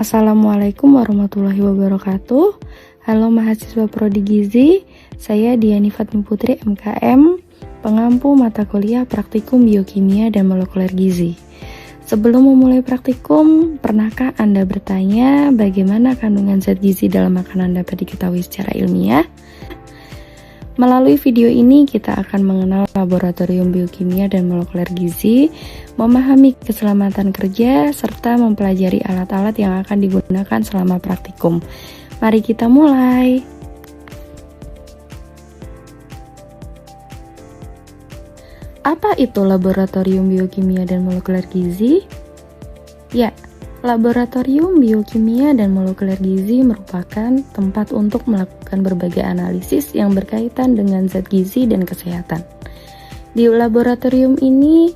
Assalamualaikum warahmatullahi wabarakatuh. Halo mahasiswa Prodi Gizi, saya Diani Fatmi Putri MKM, pengampu mata kuliah Praktikum Biokimia dan Molekuler Gizi. Sebelum memulai praktikum, pernahkah Anda bertanya bagaimana kandungan zat gizi dalam makanan dapat diketahui secara ilmiah? Melalui video ini kita akan mengenal laboratorium biokimia dan molekuler gizi, memahami keselamatan kerja, serta mempelajari alat-alat yang akan digunakan selama praktikum. Mari kita mulai. Apa itu laboratorium biokimia dan molekuler gizi? Ya, laboratorium biokimia dan molekuler gizi merupakan tempat untuk melakukan berbagai analisis yang berkaitan dengan zat gizi dan kesehatan. Di laboratorium ini,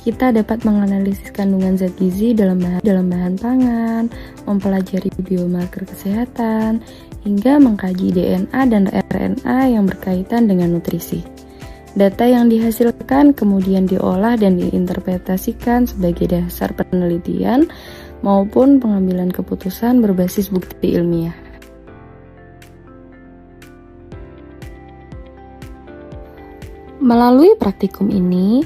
kita dapat menganalisis kandungan zat gizi dalam bahan pangan, mempelajari biomarker kesehatan, hingga mengkaji DNA dan RNA yang berkaitan dengan nutrisi. Data yang dihasilkan kemudian diolah dan diinterpretasikan sebagai dasar penelitian maupun pengambilan keputusan berbasis bukti ilmiah. Melalui praktikum ini,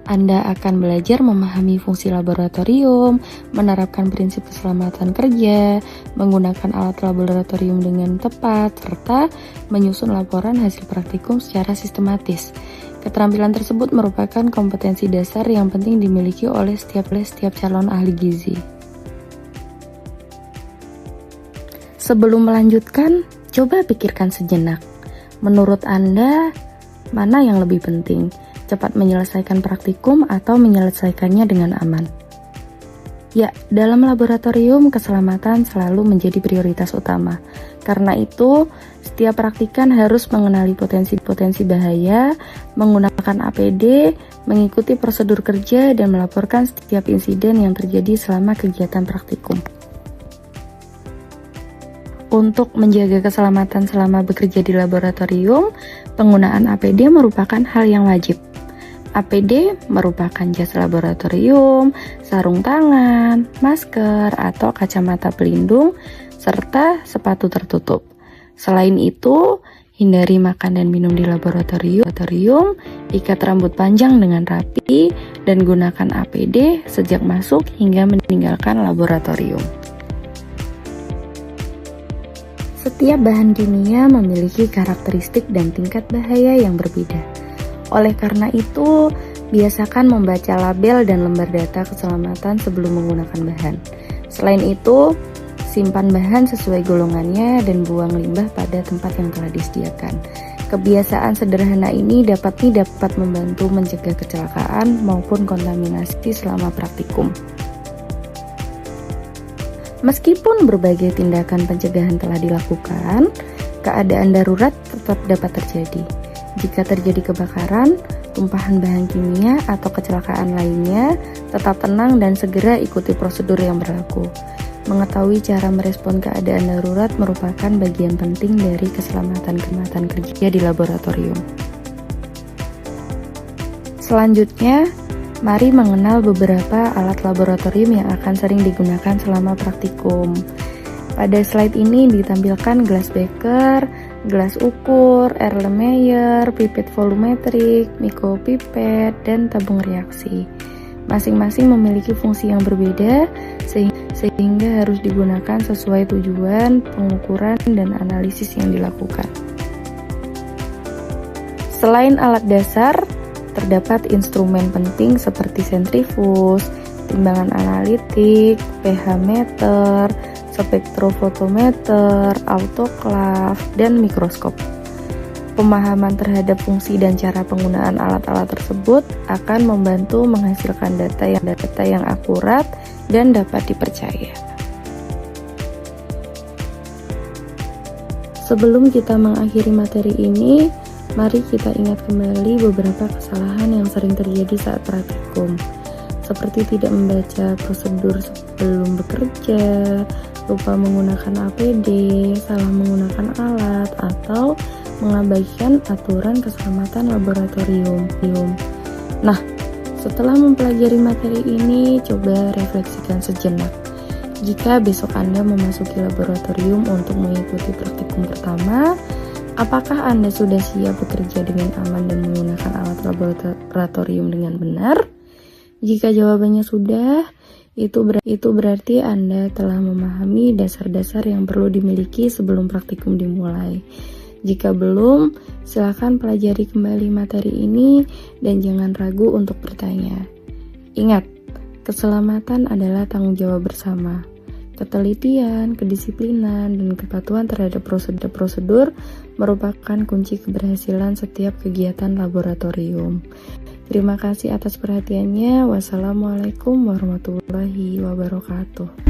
Anda akan belajar memahami fungsi laboratorium, menerapkan prinsip keselamatan kerja, menggunakan alat laboratorium dengan tepat, serta menyusun laporan hasil praktikum secara sistematis. Keterampilan tersebut merupakan kompetensi dasar yang penting dimiliki oleh setiap calon ahli gizi. Sebelum melanjutkan, coba pikirkan sejenak. Menurut Anda, mana yang lebih penting? Cepat menyelesaikan praktikum atau menyelesaikannya dengan aman? Ya, dalam laboratorium keselamatan selalu menjadi prioritas utama. Karena itu, setiap praktikan harus mengenali potensi bahaya, menggunakan APD, mengikuti prosedur kerja, dan melaporkan setiap insiden yang terjadi selama kegiatan praktikum. Untuk menjaga keselamatan selama bekerja di laboratorium, penggunaan APD merupakan hal yang wajib. APD merupakan jas laboratorium, sarung tangan, masker, atau kacamata pelindung, serta sepatu tertutup. Selain itu, hindari makan dan minum di laboratorium, ikat rambut panjang dengan rapi, dan gunakan APD sejak masuk hingga meninggalkan laboratorium. Setiap bahan kimia memiliki karakteristik dan tingkat bahaya yang berbeda. Oleh karena itu, biasakan membaca label dan lembar data keselamatan sebelum menggunakan bahan. Selain itu, simpan bahan sesuai golongannya dan buang limbah pada tempat yang telah disediakan. Kebiasaan sederhana ini dapat membantu mencegah kecelakaan maupun kontaminasi selama praktikum. Meskipun berbagai tindakan pencegahan telah dilakukan, keadaan darurat tetap dapat terjadi. Jika terjadi kebakaran, tumpahan bahan kimia, atau kecelakaan lainnya, tetap tenang dan segera ikuti prosedur yang berlaku. Mengetahui cara merespon keadaan darurat merupakan bagian penting dari keselamatan kerja di laboratorium. Selanjutnya, mari mengenal beberapa alat laboratorium yang akan sering digunakan selama praktikum. Pada slide ini ditampilkan gelas beker, gelas ukur, Erlenmeyer, pipet volumetrik, mikropipet, dan tabung reaksi. Masing-masing memiliki fungsi yang berbeda sehingga harus digunakan sesuai tujuan, pengukuran, dan analisis yang dilakukan. Selain alat dasar, terdapat instrumen penting seperti sentrifus, timbangan analitik, pH meter, spektrofotometer, autoklav, dan mikroskop. Pemahaman terhadap fungsi dan cara penggunaan alat-alat tersebut akan membantu menghasilkan data yang akurat dan dapat dipercaya. Sebelum kita mengakhiri materi ini, mari kita ingat kembali beberapa kesalahan yang sering terjadi saat praktikum, seperti tidak membaca prosedur sebelum bekerja, lupa menggunakan APD, salah menggunakan alat, atau mengabaikan aturan keselamatan laboratorium. Nah, setelah mempelajari materi ini, coba refleksikan sejenak. Jika besok Anda memasuki laboratorium untuk mengikuti praktikum pertama, apakah Anda sudah siap bekerja dengan aman dan menggunakan alat laboratorium dengan benar? Jika jawabannya sudah, itu berarti Anda telah memahami dasar-dasar yang perlu dimiliki sebelum praktikum dimulai. Jika belum, silakan pelajari kembali materi ini dan jangan ragu untuk bertanya. Ingat, keselamatan adalah tanggung jawab bersama. Ketelitian, kedisiplinan, dan kepatuhan terhadap prosedur merupakan kunci keberhasilan setiap kegiatan laboratorium. Terima kasih atas perhatiannya. Wassalamualaikum warahmatullahi wabarakatuh.